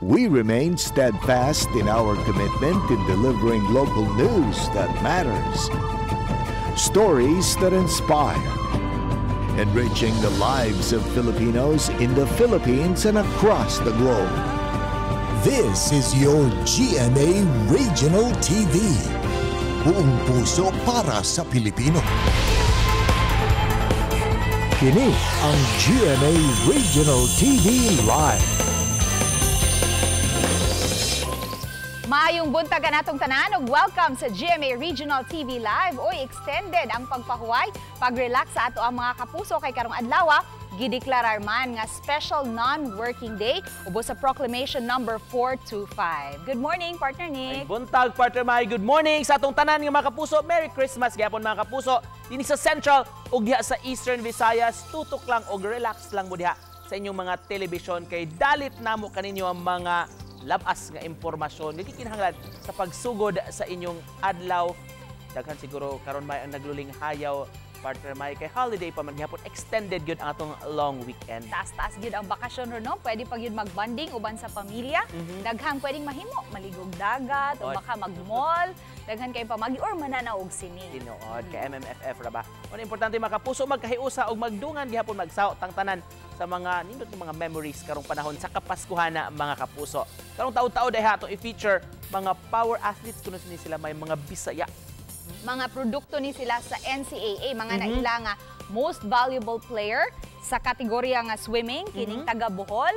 We remain steadfast in our commitment in delivering local news that matters. Stories that inspire. Enriching the lives of Filipinos in the Philippines and across the globe. This is your GMA Regional TV. Buong puso para sa Pilipino. Kini ang GMA Regional TV Live. Maayong buntagan atong tanan ug welcome sa GMA Regional TV Live o extended ang pagpahuway, pag-relax sa ato ang mga kapuso kay karong adlaw gideklarar man nga special non-working day ubos sa proclamation number 425. Good morning, partner Nick. Ay, buntag, partner Mai. Good morning sa atong tanan nga mga kapuso. Merry Christmas gyapon mga kapuso. Dinhi sa Central ug diha sa Eastern Visayas, tutok lang og relax lang mo diha sa inyong mga telebisyon kay dalit namo kaninyo ang mga labas nga impormasyon nga gikinahanglan sa pagsugod sa inyong adlaw. Daghan siguro karon may ang nagluling hayaw, partner Mai, kay holiday pa man gihapon, extended gyud ang atong long weekend. Taas-taas gyud ang bakasyon ro no. Pwede pa gyud magbanding uban sa pamilya. Daghang pwedeng mahimo, maligog dagat o baka mag-mall. Daghan kay pamagi or mananaog sini. Tinuod kay MMFF ra ba. Ano importante mga kapuso, magkahiusa og magdungan gihapon magsaot tang tanan sa mga nindot ng mga memories karong panahon sa Kapaskuhan na mga kapuso. Karong taud-taud ay hatong i-feature mga power athletes kuno sila may mga Bisaya. Mga produkto ni sila sa NCAA, mga naila nga most valuable player sa kategorya nga swimming, kining taga Bohol,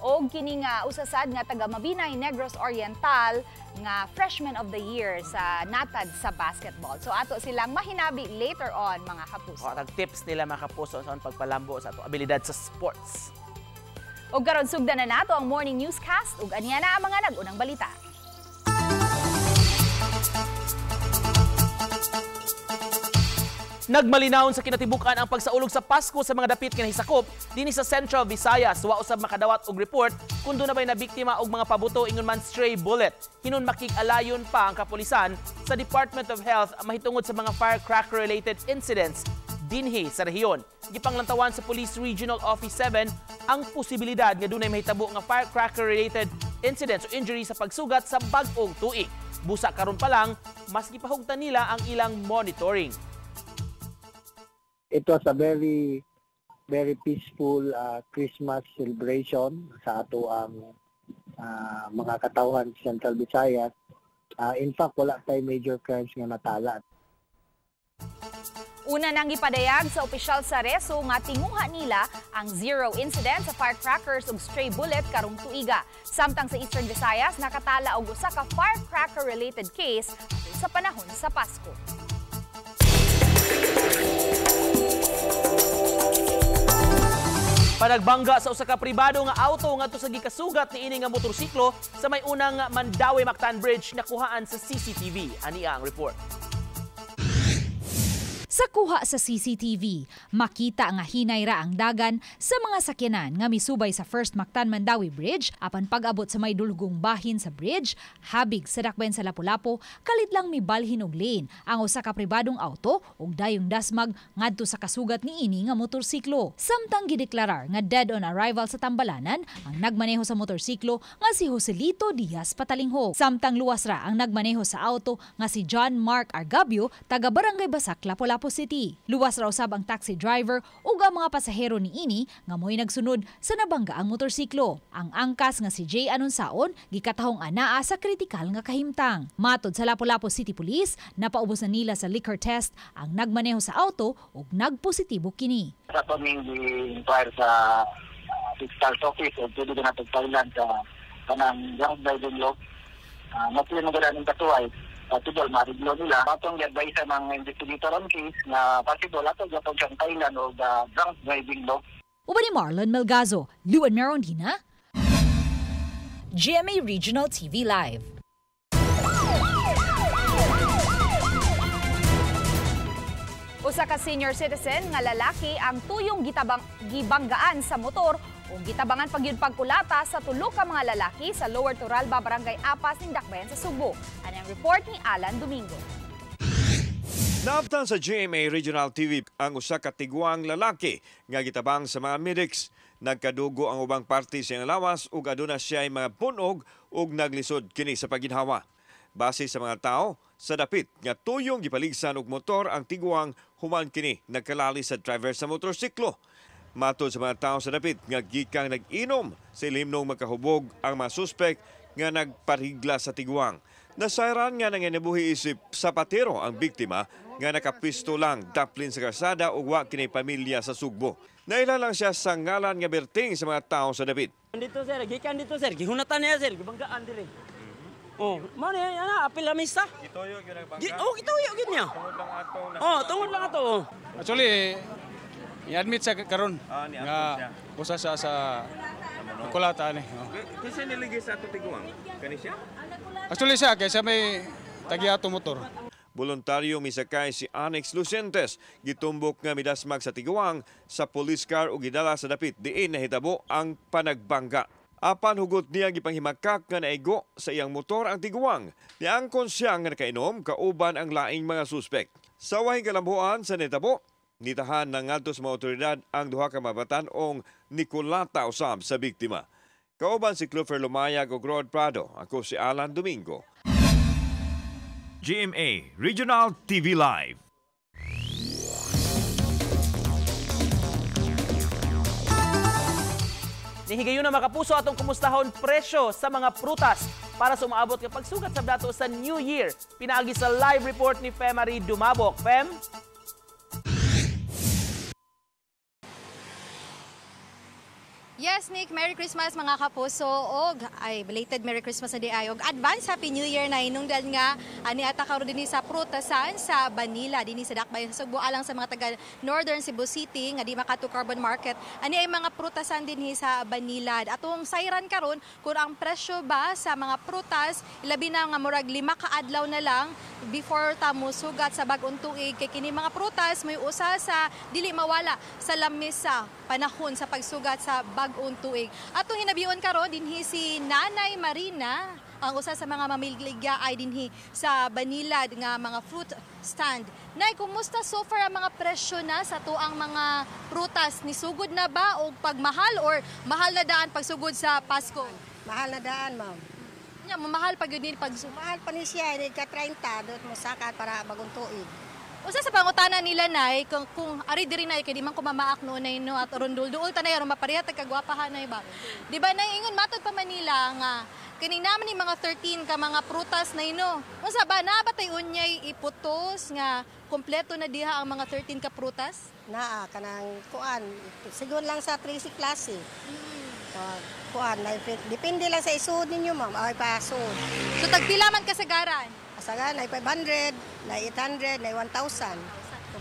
o kining usasad nga taga Mabinay, Negros Oriental, nga freshman of the year sa natad sa basketball. So ato silang mahinabi later on mga kapuso. Tips nila mga kapuso sa pagpalambo sa ato abilidad sa sports. Ug karon sugdan na nato ang morning newscast ug aniya na ang mga nag-unang balita. Nagmalinawon sa kinatibukan ang pagsaulog sa Pasko sa mga dapit nga nahisakop dinhi sa Central Visayas. Wa usab makadawat og report kun dunay nabiktima og mga pabuto ingon man stray bullet. Hinon makig-alayon pa ang kapulisan sa Department of Health mahitungod sa mga firecracker-related incidents dinhi sa rehiyon. Gipanglantawan sa Police Regional Office 7 ang posibilidad nga dunay mahitabo nga firecracker-related incidents o injury sa pagsugat sa bag-ong tuig. Busa karon pa lang, mas gipahugtan nila ang ilang monitoring. It was a very peaceful Christmas celebration sa ato ang mga katawhan sa Central Visayas. In fact, wala tayong major crimes nga natala. Una nang ipadayag sa opisyal sa Reso nga tinguha nila ang zero incident sa firecrackers ug stray bullet karong tuiga. Samtang sa Eastern Visayas nakatala og usa ka firecracker-related case sa panahon sa Pasko. Panagbangga sa usa ka pribado nga auto ngadto sa gikasugat niini nga motorsiklo sa may unang Mandawi-Mactan Bridge nakuhaan sa CCTV. Ania ang report. Sa kuha sa CCTV, makita nga hinay ra ang dagan sa mga sakyanan nga misubay sa First Mactan-Mandawi Bridge apan pag-abot sa may dulgong bahin sa bridge, habig sa dakbayan sa Lapu-Lapu, kalit lang mibalhin og lane ang usa ka pribadong auto ug dayong dasmag ngadto sa kasugat niini nga motorsiklo. Samtang gideklarar nga dead on arrival sa Tambalanan ang nagmaneho sa motorsiklo nga si Joselito Diaz Patalingho. Samtang luwas ra ang nagmaneho sa auto nga si John Mark Argabio, taga Barangay Basak, Lapu-Lapu City. Luwas raw sab ang taxi driver ug ang mga pasahero niini nga mo'y nagsunod sa nabanggaang motorsiklo. Ang angkas nga si Jay Anunsaon gikatahong anaa sa kritikal nga kahimtang. Matod sa Lapu-Lapu City Police, napaubos na nila sa liquor test ang nagmaneho sa auto ug nagpositibo kini. Sa kaming inquire sa fiscal office o pwede na pagpailan sa kanang ground driving law. Matuloy na gano'n ng katuay. Possible, mariglo nila. Atong i-advise ng investigator on case na possible ato gatong siyang Thailand o drunk driving law. Uban ni Marlon Melgazo, Luan Merondina, GMA Regional TV Live. Usa ka senior citizen nga lalaki ang tuyong gibanggaan sa motor o gitabangan pagyud pagkulata sa tulo ka mga lalaki sa Lower Turalba, Barangay Apas, Dakbayan sa Subo. Ano ang report ni Alan Domingo. Naabtan sa GMA Regional TV ang usa ka tigwang lalaki nga gitabang sa mga medics Nagkadugo ang ubang parte sa iyang lawas ug aduna siya ay mga punog ug naglisod kini sa paginhawa. Base sa mga tao, sa dapit nga tuyong gipaligsan og motor ang tiguang human kini nagkalali sa driver sa motorsiklo. Matod sa mga tao sa dapit nga gikang nag-inom sa ilimnong magkahubog ang mga suspek nga nagparigla sa tiguang. Nasayran nga nanginabuhi isip sapatero ang biktima nga nakapisto lang daplin sa karsada ug wa kini pamilya sa Sugbo. Naila lang siya sa ngalan nga berting sa mga tao sa dapit. Dito sir, gikan dito sir, gihunatan niya sir, gibanggaan dire. Oh, mo ni ana apil la misa. Gitoyo gyud ang bangka. Oh, gitoyo gyud niya. Tungod lang ato. Actually, i-admit sa karon nga usa sa kulata ni. Kinsa niligi sa ato tiguang? Kani siya? Actually siya kaysa may tagiato motor. Voluntaryo misakay si Annex Lucentes, gitumbok nga midasmag sa tiguang sa police car ug gidala sa dapit diin nahitabo ang panagbangga. Apan hugot niya gipanghimakak nga naigo sa iyang motor ang tiguang. Niangkon siya nga nakainom kauban ang laing mga suspek. Sa wahing kalambuan sa nitabo, nitahan ng ngadto sa mga otoridad ang duha ka mabatan-ong nikulata usab sa biktima. Kauban si Clover Lumayag ug Rod Prado. Ako si Alan Domingo. GMA Regional TV Live. Nihigayon na makapuso atong kumustahon presyo sa mga prutas para sa umaabot ng pagsugat sa dato sa New Year. Pinaagi sa live report ni Fem Marie Dumabok. Fem? Yes, Nick, Merry Christmas mga kapuso og ay belated Merry Christmas na di ay og advance Happy New Year na inungdan nga ani ata karon dinhi sa prutasan sa Banila dinhi sa Dakbayan sa Sugbo alang sa mga taga Northern Cebu City nga di makato Carbon Market ani ay mga prutasan dinhi sa Banila. Atong sayran karon kung ang presyo ba sa mga prutas ilabi na nga murag 5 ka adlaw na lang before ta musugat sa bag-ong tuig kay kini mga prutas may usa sa dili mawala sa lamesa panahon sa pagsugat sa bag-ong tuig. Atong hinabion karon dinhi si Nanay Marina, ang usa sa mga mamigligya ay dinhi sa Banilad nga mga fruit stand. Nay, kumusta so far ang mga presyo na sa tuang mga prutas? Nisugod na ba o pagmahal or mahal na daan pagsugod sa Pasko? Mahal na daan, ma'am. Nya, mamahal pag yun Mahal pa ni siya, hindi ka 30, doon mo sakat para bagong tuig. Usa sa pangutana nila nay kung ari diri nay kay di man ko mamaak no nay no at rundul-duol ta nay aron mapareha ta kagwapahan nay ba. Di ba nay ingon matod pa Manila nga kining naman ni mga 13 ka mga prutas nay no. Unsa ba na batay unyay iputos nga kompleto na diha ang mga 13 ka prutas? Naa kanang kuan, sigon lang sa 3 klase. Kuan, depende lang sa isud ninyo ma'am, ay pasod. So tagpila man kasagaran? Kasagan, ay 500, na 800, na 1,000.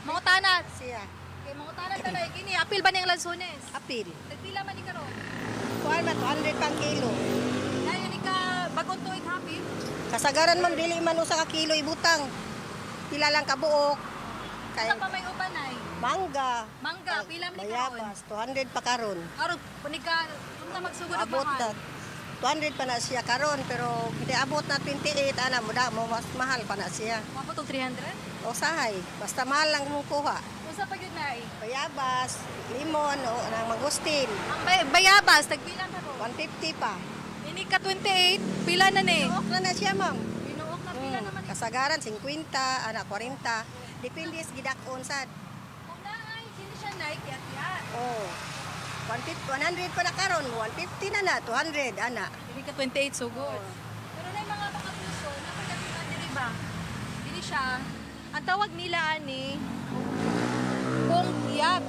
Mga tanat? Siya. Okay, mga tanat na na, kini, apil ba niyang lansones? Apil. Nagpila man ni karon? Kuan man, 200 pang kilo. Dahil ni ka bagong tuig hapil? Kasagaran man, dili man usa ka kilo ibutang. Pila lang kabuok. Kaya pa may uban ay? Mangga. Mangga, pila man ni karon? Bayabas, 200 pa karon. Karon, punig ka, punta magsugod ang Abot mahal. na. 200 pa na siya karon pero hindi abot na 28 ana mo mas mahal pa na siya. Mabot og 300? O sahay, basta mahal lang mo kuha. Unsa pa gyud na ay? Bayabas, limon o nang mangustin. Ang bayabas tagpila ka ro? 150 pa. Ini ka 28, pila na ni? Binuok na siya, ma'am. Binuok na pila naman. Kasagaran 50, ana 40. Depende sa gidakon sad. Kung naay sino siya nay kiyat-kiyat. Oh. 100 pa na karon, 150 na 200 ana. Ini ka 28 sugod. Pero na mga puso, napagkatunan diri ba? Dili siya. Ang tawag nila ani pongkyat.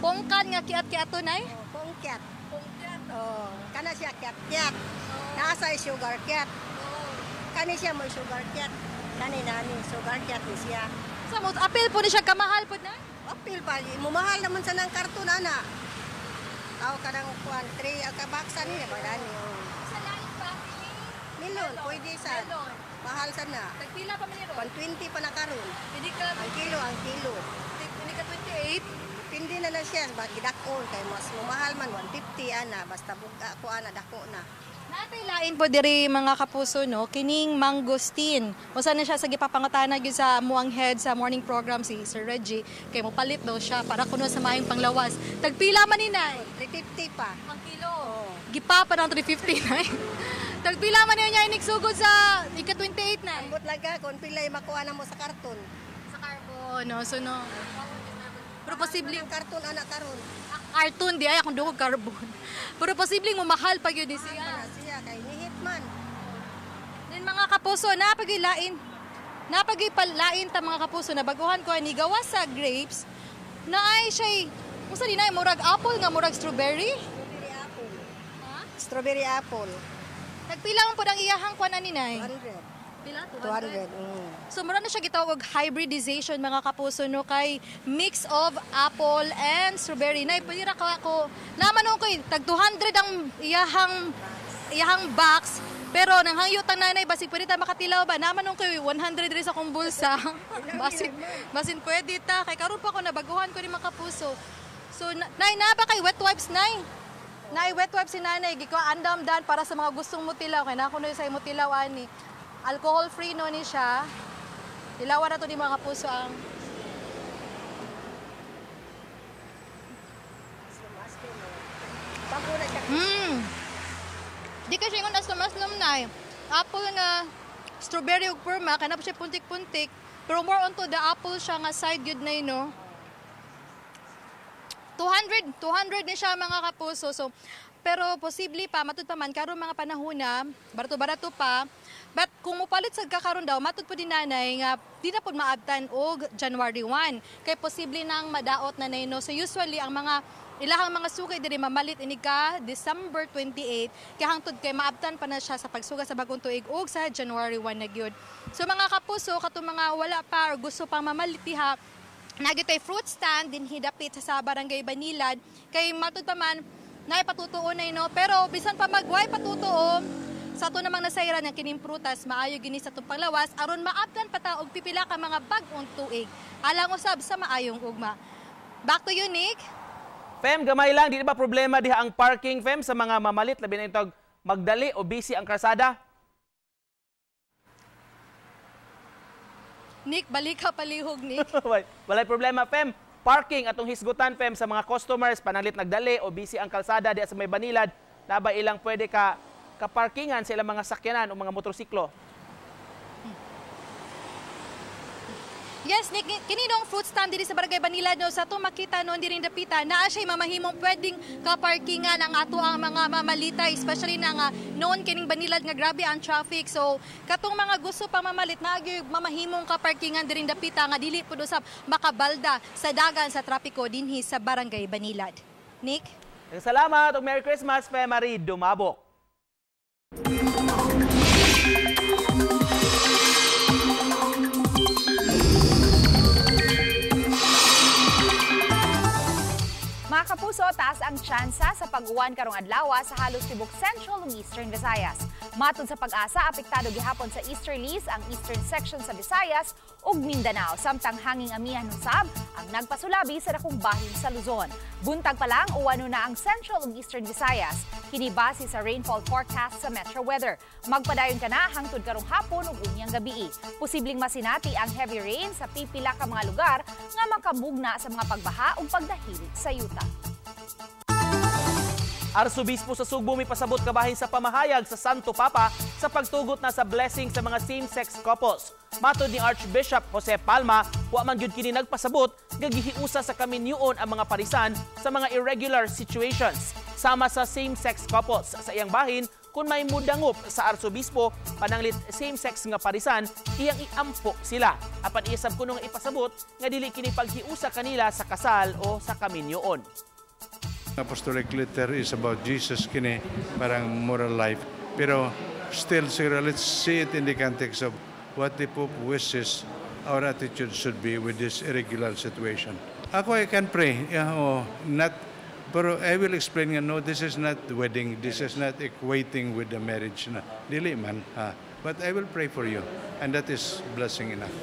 Pongkan nga kiyat-kiyato nay? Pongkyat. Pongkyat. Oh, kana siya kyat-kyat. Nasa sugar kyat. Kani siya mo sugar kyat. Kani nani sugar kyat ni siya. Sa mo apil po ni siya kamahal po na? Apil pa, mumahal naman sa nang karton ana. Tao ka ng kuan 3 ang kabaksan ni ba dani. Sa lain pa Milon, pwede sa. Mahal sana. Tagpila pa man ni ro? 120 pa na karon. Hindi ka Ang kilo. Hindi ka 28. Pindi na siya, ba gidakon kay mas mamahal man 150 ana basta buga ko ana dako na. Lain po diri mga kapuso no, kining mangosteen. Usa na siya sa gipapangutana gyud sa muang head sa morning program si Sir Reggie kay mo palit daw siya para kuno sa maayong panglawas. Tagpila man ni nay? 350 pa. Ang kilo. Gipa pa ng 350 nay. Tagpila man niya inigsugod sa ika-28 na. Ambot lang ka kung pilay makuha na mo sa karton. Sa carbon, no? So no. Pero posibleng karton anak karon. Karton di ay akong dugog carbon. Pero posibleng mo mahal pa gyud siya. Siya kay ni hitman. Din mga kapuso napaglain. Napagipalain ta mga kapuso na baguhan ko ni gawas sa grapes na ay siya unsa dinay murag apple nga murag strawberry? Strawberry apple. Ha? Strawberry apple. Nagpila man pud ang iyahang kuanan ni nay? 200. Pila? 200. So mura na siya gitawag og hybridization mga kapuso no kay mix of apple and strawberry. Nay pwede ra ko naman ko tag 200 ang iyahang box pero nang hangyutan nanay basig pwede ta makatilaw ba naman ko 100 rin sa akong bulsa. basin pwede ta kay karon pa ako nabaguhan ko ni mga kapuso. So nay na ba kay wet wipes nay? Nay wet wipes si nanay giko andam dan para sa mga gustong mutilaw kay nako no sa mutilaw ani. Alcohol free no ni siya. Dilawan na to ni mga kapuso ang Di kasi yung aslam-aslam na apple nga strawberry ug perma kanap siya puntik-puntik pero more onto the apple siya nga side good na no. 200 ni siya mga kapuso. So pero posible pa matud pa man karon mga panahon na barato-barato pa. But kung mupalit sa kakaron daw, matud po din nanay nga di na po maabtan og January 1. Kay posible nang madaot na no. So usually ang mga ilahang mga sugay diri mamalit ini ka December 28 kay hangtod kay maabtan pa na siya sa pagsuga sa bagong tuig og sa January 1 na gyud. So mga kapuso katong mga wala pa or gusto pang mamalit diha nagitay fruit stand din hidapit sa Barangay Banilad kay matud pa man nay patutuo na no pero bisan pa magway patutuo sa ato namang nasayran ng kining prutas maayo gini sa itong panglawas aron maabtan pa ta og pipila ka mga bag-ong tuig alang usab sa maayong ugma. Back to you Nick. Fem, gamay lang di ba problema diha ang parking Fem sa mga mamalit labi na itog magdali o busy ang kalsada? Nick, balik ka palihog Nick. Walay problema Fem. Parking atong hisgutan Fem sa mga customers panalit nagdali o busy ang kalsada diha sa may Banilad naba ilang pwede ka kaparkingan sa ilang mga sakyanan o mga motorsiklo. Yes, Nick, kininong fruit stand diri sa Barangay Banilad no sa to makita noon diri dapita naa siya mamahimong pwedeng kaparkingan ang ato ang mga mamalita especially na nga noon kining Banilad nga grabe ang traffic. So katong mga gusto pa mamalit na mamahimong kaparkingan diri dapita nga dili pud usab makabalda sa dagan sa trapiko dinhi sa Barangay Banilad. Nick? Salamat ug Merry Christmas Fem Marie Dumabok. Mga kapuso, taas ang tsansa sa pag-uwan karong adlaw sa halos tibok Central ug Eastern Visayas. Matod sa Pag-asa, apektado gihapon sa easterlies ang eastern section sa Visayas ug Mindanao, samtang hanging amihan usab ang nagpasulabi sa dakong bahin sa Luzon. Buntag pa lang uwano na ang Central ug Eastern Visayas. Kini base sa rainfall forecast sa Metro Weather. Magpadayon ka na hangtod karong hapon ug unyang gabii. Posibleng masinati ang heavy rain sa pipila ka mga lugar nga makamugna sa mga pagbaha ug pagdahili sa yuta. Arsobispo sa Sugbo may pasabot kabahin sa pamahayag sa Santo Papa sa pagtugot na sa blessing sa mga same-sex couples. Matod ni Archbishop Jose Palma, wa man gyud kini nagpasabot nga gihiusa sa kaminyoon ang mga parisan sa mga irregular situations sama sa same-sex couples. Sa iyang bahin, kung may mudangop sa arsobispo pananglit same-sex nga parisan, iyang iampo sila. Apan isab kuno nga ipasabot nga dili kini paghiusa kanila sa kasal o sa kaminyoon. Apostolic letter is about Jesus kini parang moral life. Pero still, siguro, let's see it in the context of what the Pope wishes our attitude should be with this irregular situation. Ako, I can pray. Pero I will explain, no, this is not the wedding. This is not equating with the marriage. Dili man. But I will pray for you. And that is blessing enough.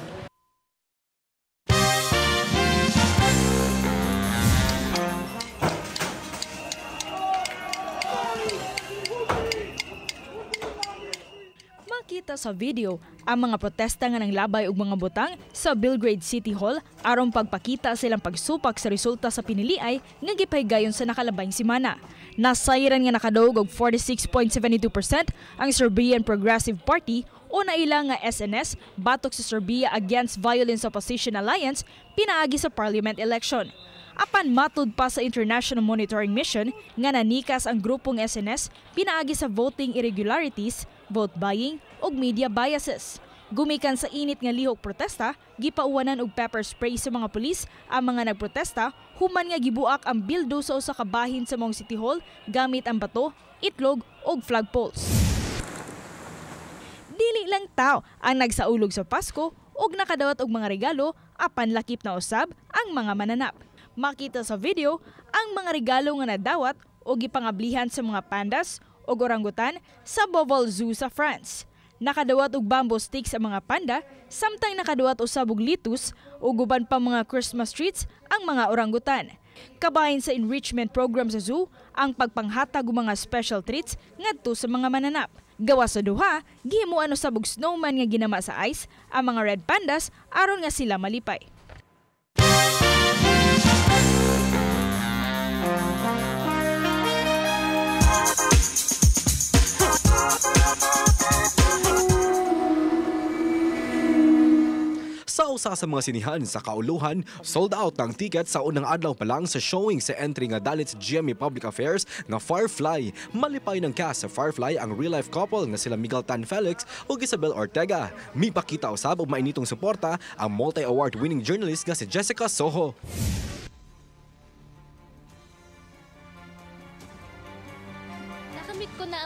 Makita sa video ang mga protesta nga ng labay ug mga butang sa Belgrade City Hall aron pagpakita silang pagsupak sa resulta sa piniliay nga gipaygayon sa nakalabayng semana. Nasayran nga nakadaog og 46.72% ang Serbian Progressive Party o naila nga SNS batok sa Serbia Against Violence Opposition Alliance pinaagi sa parliament election. Apan matud pa sa International Monitoring Mission nga nanikas ang grupong SNS pinaagi sa voting irregularities, vote buying ug media biases. Gumikan sa init nga lihok protesta, gipauwanan og pepper spray sa mga pulis ang mga nagprotesta human nga gibuak ang bildo sa usa ka bahin sa mong City Hall gamit ang bato, itlog ug flagpoles. Dili lang tao ang nagsaulog sa Pasko ug nakadawat og mga regalo apan lakip na usab ang mga mananap. Makita sa video ang mga regalo nga nadawat o gipangablihan sa mga pandas o orangutan sa Beauval Zoo sa France. Nakadawat og bamboo sticks ang mga panda, samtang nakadawat usab og litus o guban pa mga Christmas treats ang mga orangutan. Kabahin sa enrichment program sa zoo ang pagpanghatag og mga special treats ngadto sa mga mananap. Gawa sa duha, gihimuan usab og snowman nga ginama sa ice ang mga red pandas aron nga sila malipay. Sa usa sa mga sinihan sa Kauluhan, sold out ang ticket sa unang adlaw pa lang sa showing sa entry nga dalit sa GMA Public Affairs nga Firefly. Malipay ng cast sa Firefly ang real-life couple nga sila Miguel Tan Felix ug Isabel Ortega. Mipakita usab og mainitong suporta ang multi-award winning journalist nga si Jessica Soho.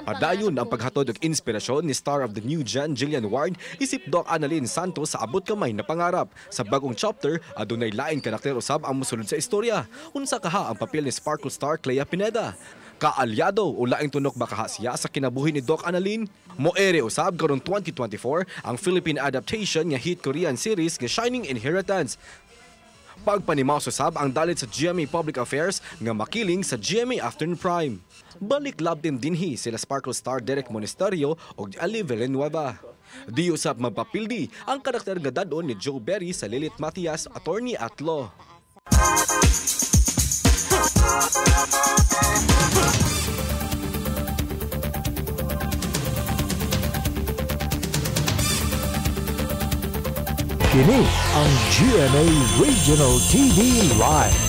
Padayon ang paghatod og inspirasyon ni star of the new gen Jillian Ward isip Doc Annalyn Santos sa abot kamay na pangarap. Sa bagong chapter, adunay lain karakter usab ang mosulod sa istorya. Unsa kaha ang papel ni Sparkle star Clea Pineda? Kaalyado o laing tunok ba kaha siya sa kinabuhi ni Doc Annalyn? Moere usab karong 2024 ang Philippine adaptation nga hit Korean series nga Shining Inheritance. Pagpanimaw susab ang dalit sa GMA Public Affairs nga makiling sa GMA Afternoon Prime. Balik lab team dinhi sila Sparkle star Derek Monasterio ug Ali Villanueva. Di usab magpapildi ang karakter nga dadon ni Joe Berry sa Lilith Matias, attorney at law. Kini ang GMA Regional TV Live.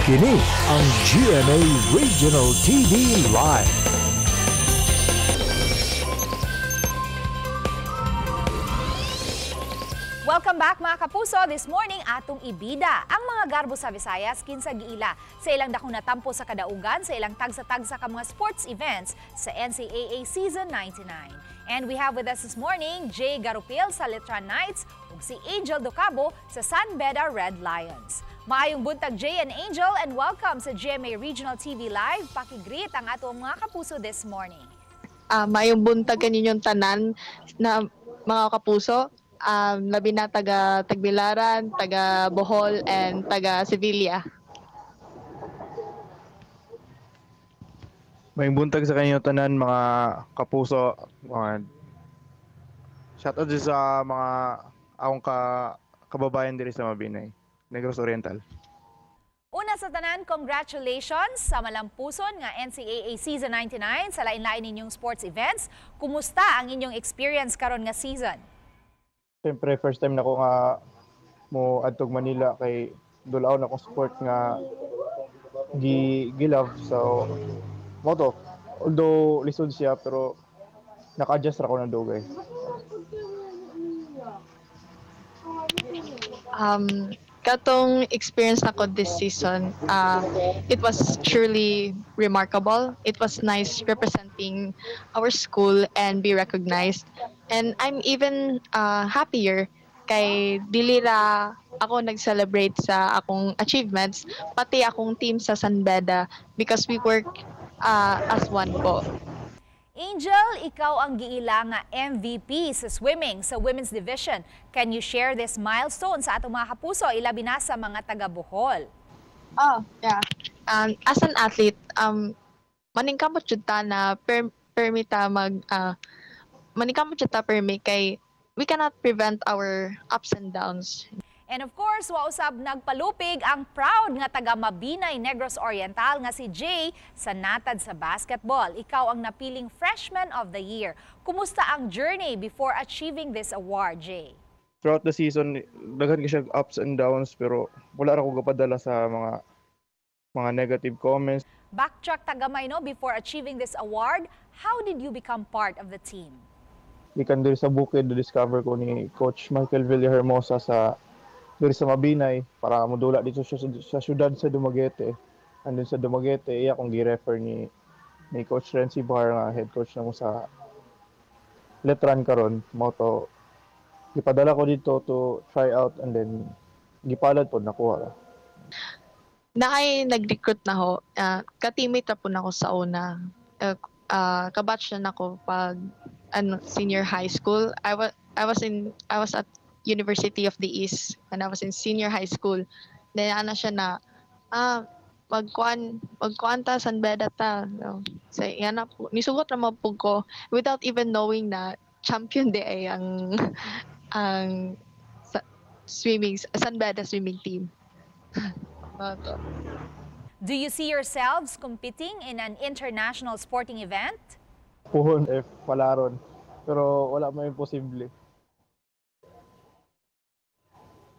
Kini ang GMA Regional TV Live. Welcome back mga kapuso. This morning atong ibida ang mga garbo sa Visayas kinsa giila sa ilang dakong natampo sa kadaugan sa ilang tagsa-tagsa ka mga sports events sa NCAA Season 99. And we have with us this morning Jay Garupil sa Letran Knights ug si Angel Docabo sa San Beda Red Lions. Maayong buntag Jay and Angel and welcome sa GMA Regional TV Live. Paki-greet ang atong mga kapuso this morning. Maayong buntag kaninyong tanan na mga kapuso. Labi na taga Tagbilaran, taga Bohol, and taga Sevilla. May buntag sa kanyo tanan mga kapuso. Shoutout sa mga akong kababayan diri sa Mabinay, Negros Oriental. Una sa tanan, congratulations sa malampuson nga NCAA Season 99 sa lain-lain ninyong sports events. Kumusta ang inyong experience karon nga season? Siyempre, first time na ko nga mo adtog Manila kay dulaw na akong sport nga gilove. So, moto. Although lisod siya, pero naka-adjust ako ng dugay. Katong experience nako this season, it was truly remarkable. It was nice representing our school and be recognized. And I'm even happier kay dili ra ako nag-celebrate sa akong achievements, pati akong team sa San Beda because we work as one po. Angel, ikaw ang giila nga MVP sa swimming sa women's division. Can you share this milestone sa atong mga kapuso, ilabi na sa mga taga Bohol? Oh, yeah. As an athlete, maningkamot jud ta na permita maningkamot jud ta permi kay we cannot prevent our ups and downs. And of course, wausab nagpalupig ang proud nga taga Mabinay Negros Oriental nga si Jay sa natad sa basketball. Ikaw ang napiling Freshman of the Year. Kumusta ang journey before achieving this award, Jay? Throughout the season, daghan siya ups and downs pero wala ra ko gapadala sa mga negative comments. Backtrack tagamay no before achieving this award, how did you become part of the team? Gikan diri sa bukid, discover ko ni Coach Michael Villahermosa sa diri sa Mabinay para modula dito sa syudad sa Dumaguete. Andun sa Dumaguete, iya kong gi-refer ni Coach Renzi Bahar nga head coach na mo sa Letran karon. Mo to gipadala ko dito to try out and then gipalad po nakuha. Naay nag-recruit na ho. Ka-teammate na po na ako sa una. Kabatch na ako pag senior high school. I was at University of the East when I was in senior high school. Then ana siya na magkuan ta San Beda ta. So yan na po. Nisugot na mapug ko without even knowing na champion de ay ang swimming San Beda swimming team. Do you see yourselves competing in an international sporting event? Puhon if palaron. Pero wala may imposible.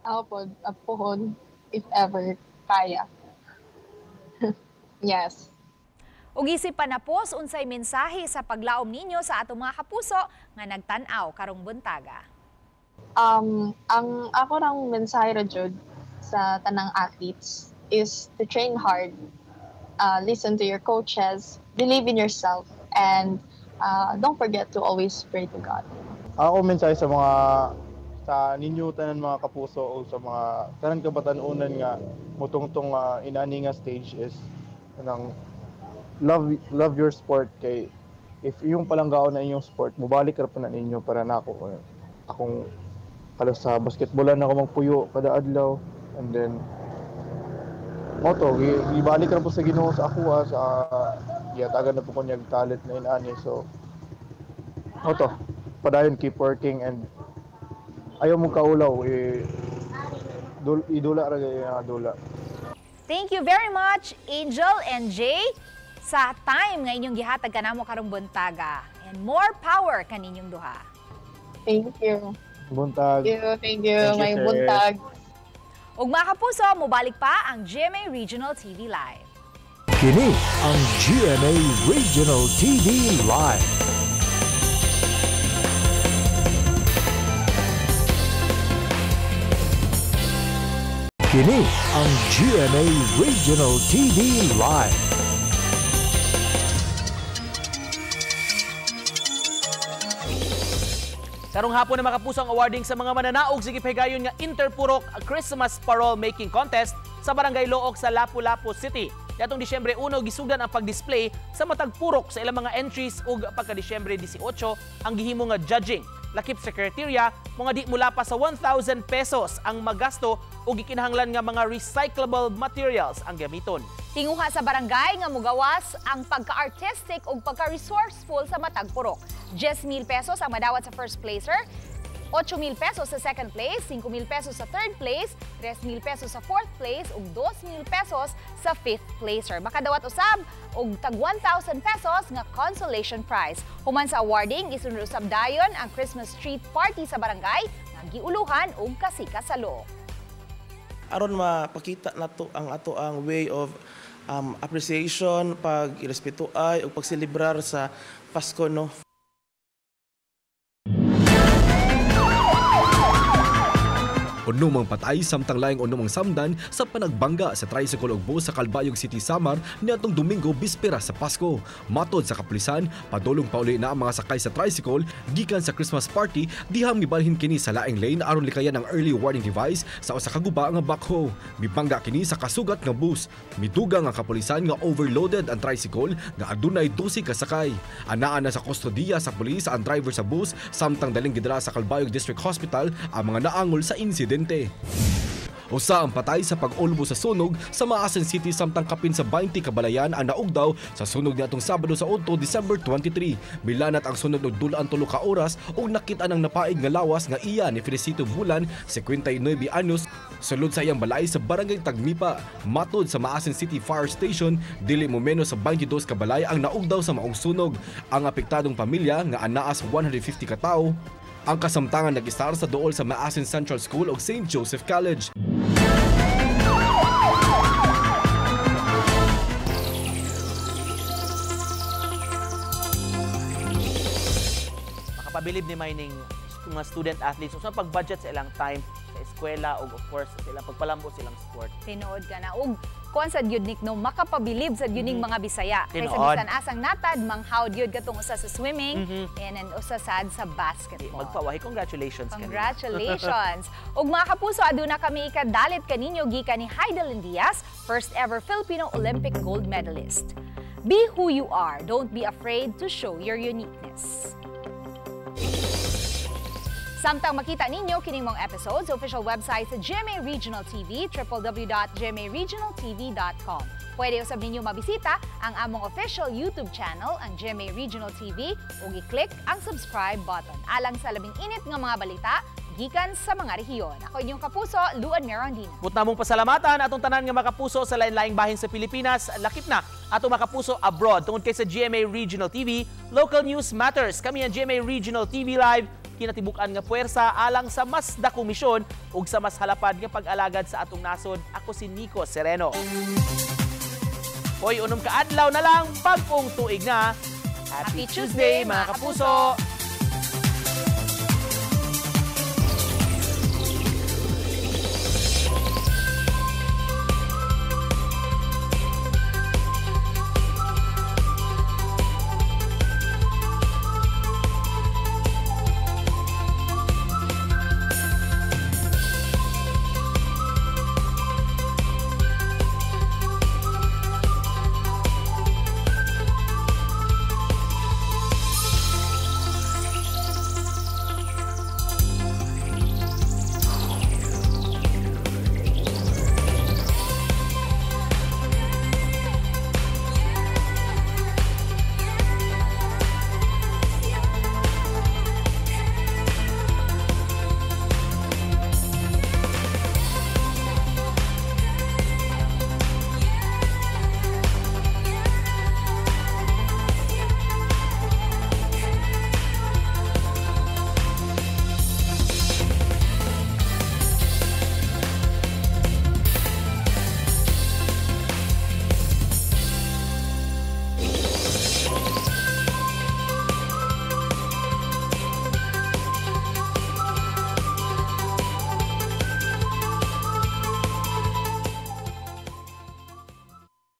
Ako po, puhon, if ever, kaya. Yes. Ug isip pa na po, unsay mensahe sa paglaom ninyo sa atong mga kapuso nga nagtan-aw karong buntaga? Ang ako rang mensahe ra jud sa tanang athletes is to train hard, listen to your coaches, believe in yourself, and don't forget to always pray to God. Ako mensahe sa ninyo tanan mga kapuso o sa mga tanan kabatan-unan nga mutungtong inani nga stage is kanang love your sport kay if yung palanggaon na inyong sport mubalik ra pa na ninyo para nako akong kalos sa basketballan ako magpuyo kada adlaw and then moto ibalik ra po sa Ginoo sa ako sa yatagan na po ko niyang talent na inani so moto padayon keep working and ayaw mong kaulaw, idula ra gaya dula. Thank you very much, Angel and Jay, sa time nga inyong gihatag kanamo karong buntaga. And more power kaninyong duha. Thank you. Buntag. Thank you. May buntag. Ug mga kapuso, mubalik pa ang GMA Regional TV Live. Kini ang GMA Regional TV Live. Kini ang GMA Regional TV Live. Karong hapon na makapuso ang awarding sa mga mananaog sa gipahigayon nga Interpurok Christmas Parol Making Contest sa Barangay Look sa Lapu-Lapu City. Yatong Disyembre 1 gisugan ang pag-display sa matag purok sa ilang mga entries ug pagka Disyembre 18 ang gihimo nga judging. Lakip sa kriteria, mga di mula pa sa 1,000 pesos ang magasto o gikinahanglan nga mga recyclable materials ang gamiton. Tinguha sa barangay nga mugawas ang pagka-artistic o pagka-resourceful sa matag purok. 10,000 pesos ang madawat sa first placer, 8,000 pesos sa second place, 5,000 pesos sa third place, 3,000 pesos sa fourth place ug 2,000 pesos sa fifth placer. Makadawat usab og tag 1,000 pesos nga consolation prize. Human sa awarding, isunod usab dayon ang Christmas street party sa barangay nga giuluhan og kasikasalo. Aron mapakita nato ang ato ang way of appreciation, pag-irespetuay ug pagselebrar sa Pasko no. Unumang patay samtang laing unumang samdan sa panagbangga sa tricycle ug bus sa Calbayog City, Samar niadtong Domingo bispera sa Pasko. Matod sa kapulisan, padulong pauli na ang mga sakay sa tricycle gikan sa Christmas party dihang mibalhin kini sa laing lane aron likayan ang early warning device sa usa ka guba nga backhoe. Mibangga kini sa kasugat nga bus. Midugang ang kapulisan nga overloaded ang tricycle nga adunay 12 ka sakay. Anaa na sa kustodiya sa pulis ang driver sa bus samtang daling gidala sa Calbayog District Hospital ang mga naangol sa insidente. Usa ang patay sa pag-ulbo sa sunog sa Maasin City samtang kapin sa 20 kabalayan ang naugdaw sa sunog niadtong Sabado sa 8 December 23. Milanat ang sunog og dulaan 3 ka oras ug nakita nang napaig nga lawas nga iya ni Felicito Bulan, 59 anyos, sulod sa iyang balay sa Barangay Tagmipa. Matod sa Maasin City Fire Station, dili mo menos sa 22 ka balay ang naugdaw sa maong sunog. Ang apektadong pamilya nga anaas 150 ka tawo. Ang kasamtangan nag-istar sa duol sa Maasin Central School ug St. Joseph College. Makapabilib ni Mining mga student athletes so pag-budget sa ilang time sa eskwela ug of course sa ilang pagpalambo silang sport. Tinood ka na ug kuan sad gyud Nick no makapabilib sad gyud ning mga Bisaya kaysa bisan asang natad manghawd gyud katong usa sa swimming and usa sad sa basketball. Magpawahi, congratulations. Congratulations. Ug mga kapuso, aduna kami ikadalit kaninyo gikan ni Heidelin Diaz, first ever Filipino Olympic gold medalist. Be who you are. Don't be afraid to show your uniqueness. Samtang makita ninyo kining mga episodes sa official website sa GMA Regional TV, www.gmaregionaltv.com. Pwede usab ninyo mabisita ang among official YouTube channel, ang GMA Regional TV, ug i-click ang subscribe button. Alang sa labing init nga mga balita, gikan sa mga rehiyon. Ako inyong kapuso, Luan Merondina. Mutna mong pasalamatan atong tanan nga makapuso sa lain-laing bahin sa Pilipinas. Lakip na atong makapuso abroad tungod kay sa GMA Regional TV. Local news matters. Kami ang GMA Regional TV Live. Kinatibukan nga puwersa alang sa mas dakong misyon ug sa mas halapad nga pag-alagad sa atong nasod. Ako si Nico Sereno. Hoy, unom ka adlaw na lang, pag-ong tuig na. Happy Tuesday, mga kapuso!